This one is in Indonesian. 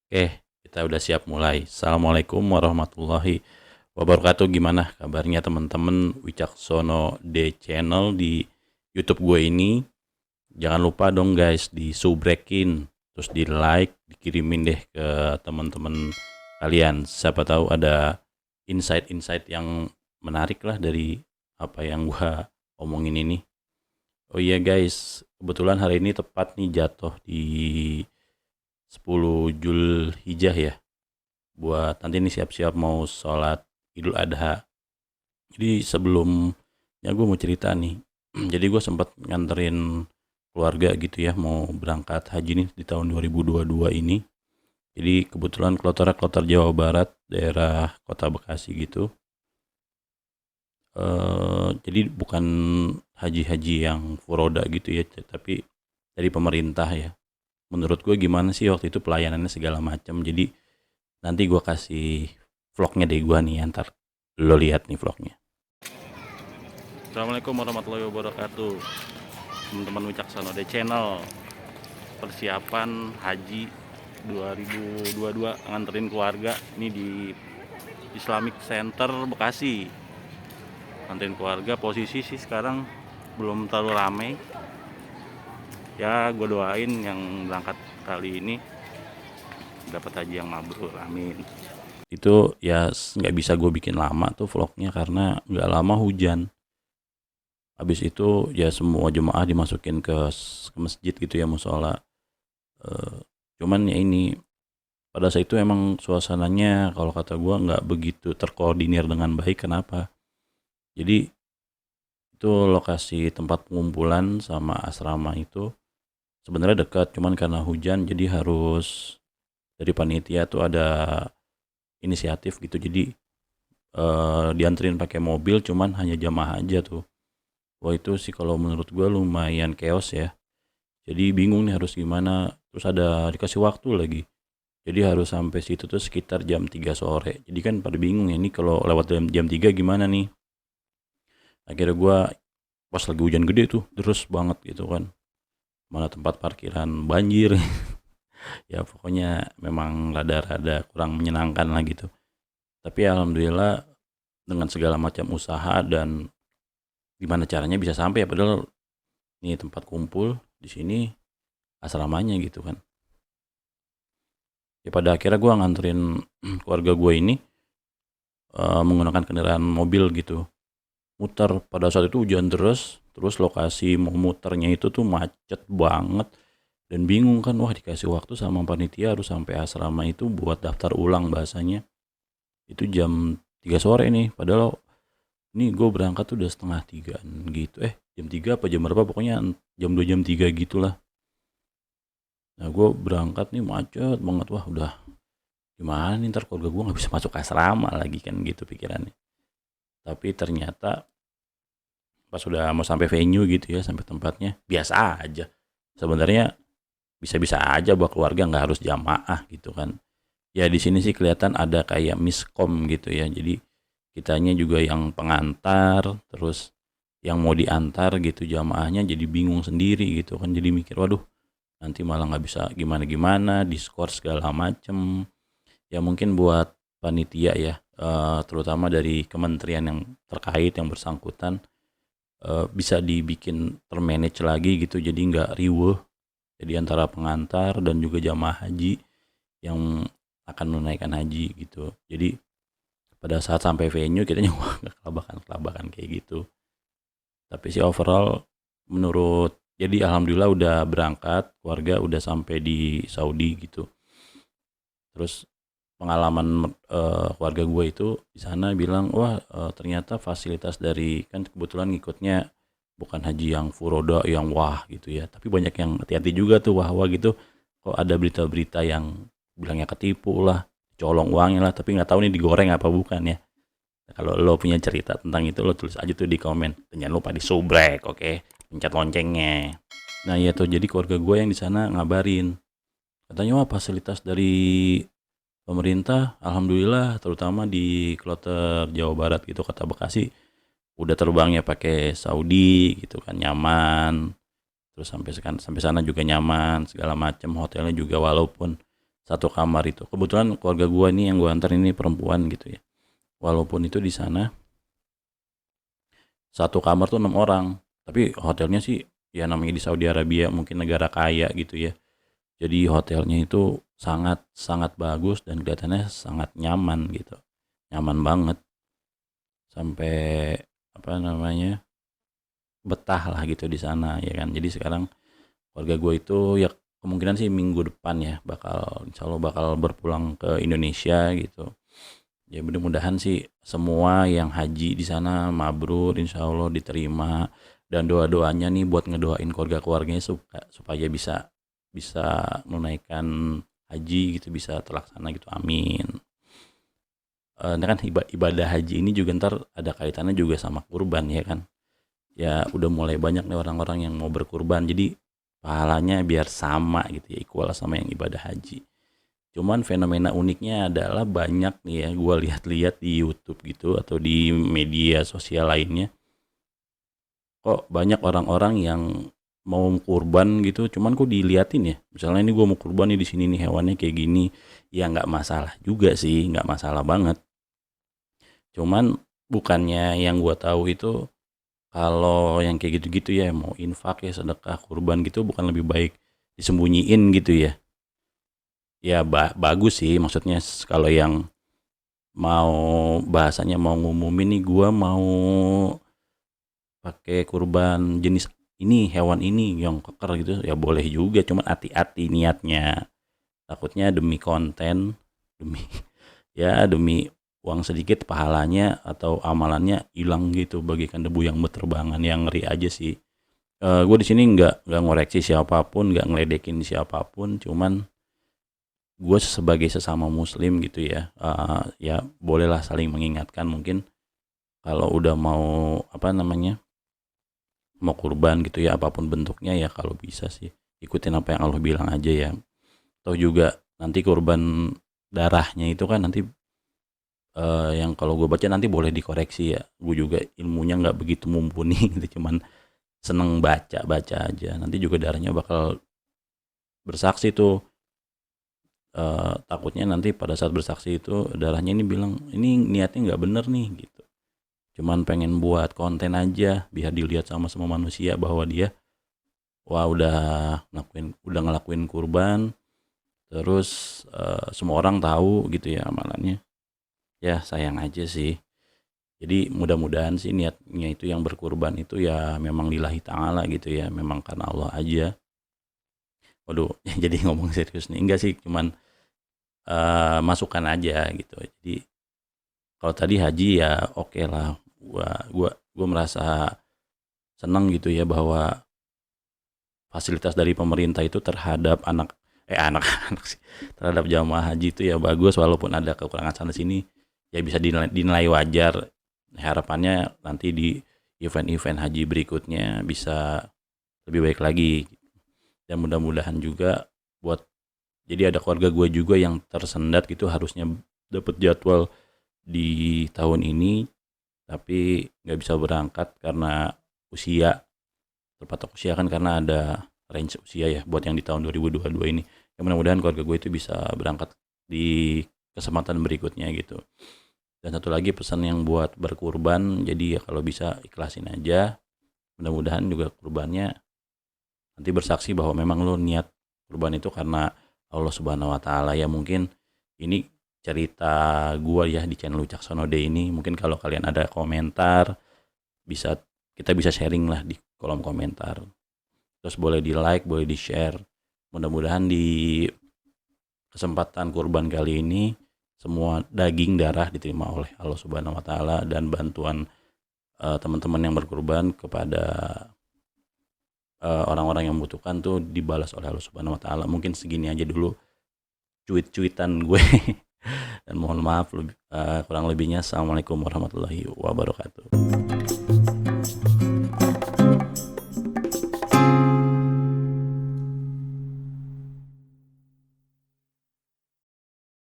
Oke, kita udah siap mulai. Assalamualaikum warahmatullahi wabarakatuh. Gimana kabarnya teman-teman Wicaksono D Channel di YouTube gue ini? Jangan lupa dong guys di subrekin, terus di like, dikirimin deh ke teman-teman kalian. Siapa tahu ada insight-insight yang menarik lah dari apa yang gue omongin ini. Oh iya guys, kebetulan hari ini tepat nih jatuh di 10 Zulhijjah ya, buat nanti nih siap-siap mau sholat Idul Adha. Jadi sebelumnya gue mau cerita nih. Jadi gue sempat nganterin keluarga gitu ya mau berangkat haji nih di tahun 2022 ini. Jadi kebetulan kloter Jawa Barat, daerah Kota Bekasi gitu. Jadi bukan haji-haji yang furoda gitu ya, tapi dari pemerintah ya. Menurut gue gimana sih waktu itu pelayanannya segala macam. Jadi nanti gue kasih vlognya deh gue nih, ntar lo lihat nih vlognya. Assalamualaikum warahmatullahi wabarakatuh, teman-teman Wicaksono D Channel. Persiapan haji 2022 nganterin keluarga ini di Islamic Center Bekasi. Nganterin keluarga, posisi sih sekarang belum terlalu ramai. Ya gue doain yang berangkat kali ini dapat haji yang mabrur, amin. Itu ya nggak bisa gue bikin lama tuh vlognya karena nggak lama hujan. Habis itu ya semua jemaah dimasukin ke masjid gitu ya, musola. Cuman ya ini pada saat itu emang suasananya kalau kata gue nggak begitu terkoordinir dengan baik. Kenapa? Jadi itu lokasi tempat pengumpulan sama asrama itu sebenarnya dekat, cuman karena hujan jadi harus dari panitia tuh ada inisiatif gitu. Jadi dianterin pakai mobil, cuman hanya jamaah aja tuh. Wah itu sih kalau menurut gue lumayan chaos ya. Jadi bingung nih harus gimana. Terus ada dikasih waktu lagi. Jadi harus sampai situ tuh sekitar jam 3 sore. Jadi kan pada bingung ya, ini kalau lewat jam 3 gimana nih. Akhirnya gue pas lagi hujan gede tuh, terus banget gitu kan. Mana tempat parkiran banjir. Ya pokoknya memang rada-rada kurang menyenangkan lah gitu. Tapi alhamdulillah dengan segala macam usaha dan gimana caranya bisa sampai ya, padahal ini tempat kumpul di sini asramanya gitu kan. Ya pada akhirnya gue nganterin keluarga gue ini menggunakan kendaraan mobil gitu, muter. Pada saat itu hujan terus lokasi mau muternya itu tuh macet banget dan bingung kan. Wah dikasih waktu sama panitia harus sampai asrama itu buat daftar ulang bahasanya itu jam 3 sore nih, padahal ini gue berangkat tuh udah setengah 3 gitu. Jam 3 apa jam berapa, pokoknya jam 2 jam 3 gitulah. Nah gue berangkat nih macet banget. Wah udah gimana nih, ntar keluarga gue gak bisa masuk asrama lagi kan gitu pikirannya. Tapi ternyata pas udah mau sampai venue gitu ya, sampai tempatnya, biasa aja. Sebenarnya bisa-bisa aja buat keluarga, nggak harus jamaah gitu kan. Ya di sini sih kelihatan ada kayak miskom gitu ya. Jadi kitanya juga yang pengantar, terus yang mau diantar gitu jamaahnya jadi bingung sendiri gitu kan. Jadi mikir waduh nanti malah nggak bisa gimana-gimana, diskor segala macem. Ya mungkin buat panitia ya, terutama dari kementerian yang terkait yang bersangkutan, bisa dibikin termanage lagi gitu, jadi nggak riweh jadi antara pengantar dan juga jamaah haji yang akan menunaikan haji gitu. Jadi pada saat sampai venue kita wah kelabakan kayak gitu. Tapi sih overall menurut, jadi alhamdulillah udah berangkat keluarga, udah sampai di Saudi gitu. Terus pengalaman keluarga gue itu di sana bilang wah ternyata fasilitas dari, kan kebetulan ngikutnya bukan haji yang furoda yang wah gitu ya, tapi banyak yang hati-hati juga tuh wah gitu. Kok ada berita-berita yang bilangnya ketipu lah, colong uangnya lah, tapi nggak tahu nih digoreng apa bukan ya. Nah, kalau lo punya cerita tentang itu lo tulis aja tuh di komen. Dan jangan lupa di subrek, oke? Pencet loncengnya. Nah iya tuh, jadi keluarga gue yang di sana ngabarin, katanya wah fasilitas dari pemerintah alhamdulillah, terutama di kloter Jawa Barat gitu, Kota Bekasi, udah terbangnya pakai Saudi gitu kan, nyaman. Terus sampai sana juga nyaman segala macam, hotelnya juga walaupun satu kamar itu. Kebetulan keluarga gue ini yang gue antar ini perempuan gitu ya. Walaupun itu di sana satu kamar tuh 6 orang, tapi hotelnya sih ya namanya di Saudi Arabia mungkin negara kaya gitu ya. Jadi hotelnya itu sangat sangat bagus dan kelihatannya sangat nyaman gitu, nyaman banget sampai apa namanya betah lah gitu di sana ya kan. Jadi sekarang keluarga gue itu ya kemungkinan sih minggu depan ya bakal insya Allah bakal berpulang ke Indonesia gitu. Ya mudah-mudahan sih semua yang haji di sana mabrur, insya Allah diterima, dan doa-doanya nih buat ngedoain keluarga-keluarganya supaya bisa bisa menunaikan haji gitu, bisa terlaksana gitu, amin. Nah kan ibadah haji ini juga ntar ada kaitannya juga sama kurban ya kan. Ya udah mulai banyak nih orang-orang yang mau berkurban, jadi pahalanya biar sama gitu ya, equal sama yang ibadah haji. Cuman fenomena uniknya adalah banyak nih ya, gue lihat-lihat di YouTube gitu atau di media sosial lainnya, kok banyak orang-orang yang mau kurban gitu, cuman kok diliatin ya, misalnya ini gue mau kurban nih di sini nih hewannya kayak gini, ya nggak masalah juga sih, nggak masalah banget. Cuman bukannya yang gue tahu itu kalau yang kayak gitu-gitu ya mau infak ya sedekah kurban gitu bukan lebih baik disembunyiin gitu ya. Ya bagus sih maksudnya kalau yang mau bahasanya mau ngumumin nih gua mau pakai kurban jenis ini hewan ini yang keker gitu ya boleh juga, cuman hati-hati niatnya, takutnya demi konten, demi ya demi uang sedikit pahalanya atau amalannya hilang gitu bagaikan debu yang berterbangan, yang ngeri aja sih. Gue di sini nggak ngoreksi siapapun, nggak ngeledekin siapapun, cuman gue sebagai sesama muslim gitu ya, ya bolehlah saling mengingatkan mungkin kalau udah mau apa namanya mau kurban gitu ya apapun bentuknya ya kalau bisa sih ikutin apa yang Allah bilang aja ya. Atau juga nanti kurban darahnya itu kan nanti yang kalau gue baca nanti boleh dikoreksi ya. Gue juga ilmunya nggak begitu mumpuni gitu, cuman seneng baca aja. Nanti juga darahnya bakal bersaksi tuh. Takutnya nanti pada saat bersaksi itu darahnya ini bilang ini niatnya nggak bener nih gitu. Cuman pengen buat konten aja biar dilihat sama semua manusia bahwa dia wah udah ngelakuin kurban, terus semua orang tahu gitu ya amalannya. Ya sayang aja sih. Jadi mudah-mudahan sih niatnya itu yang berkurban itu ya memang lillahi ta'ala gitu ya, memang karena Allah aja. Waduh, jadi ngomong serius nih. Enggak sih, cuman masukan aja gitu. Jadi kalau tadi haji ya oke lah. Gua merasa senang gitu ya bahwa fasilitas dari pemerintah itu terhadap anak-anak sih, terhadap jamaah haji itu ya bagus walaupun ada kekurangan sana sini ya bisa dinilai wajar. Harapannya nanti di event-event haji berikutnya bisa lebih baik lagi, dan mudah-mudahan juga buat jadi ada keluarga gue juga yang tersendat gitu harusnya dapat jadwal di tahun ini tapi nggak bisa berangkat karena usia, terpatok usia kan karena ada range usia ya buat yang di tahun 2022 ini. Ya mudah-mudahan keluarga gue itu bisa berangkat di kesempatan berikutnya gitu. Dan satu lagi pesan yang buat berkurban, jadi ya kalau bisa ikhlasin aja. Mudah-mudahan juga kurbannya nanti bersaksi bahwa memang lo niat kurban itu karena Allah Subhanahu wa taala. Ya mungkin ini cerita gua ya di channel Wicaksono Day ini. Mungkin kalau kalian ada komentar kita bisa sharing lah di kolom komentar. Terus boleh di-like, boleh di-share. Mudah-mudahan di kesempatan kurban kali ini semua daging darah diterima oleh Allah Subhanahu wa taala dan bantuan teman-teman yang berkurban kepada orang-orang yang membutuhkan tuh dibalas oleh Allah Subhanahu wa taala. Mungkin segini aja dulu cuitan gue dan mohon maaf kurang lebihnya. Assalamualaikum warahmatullahi wabarakatuh.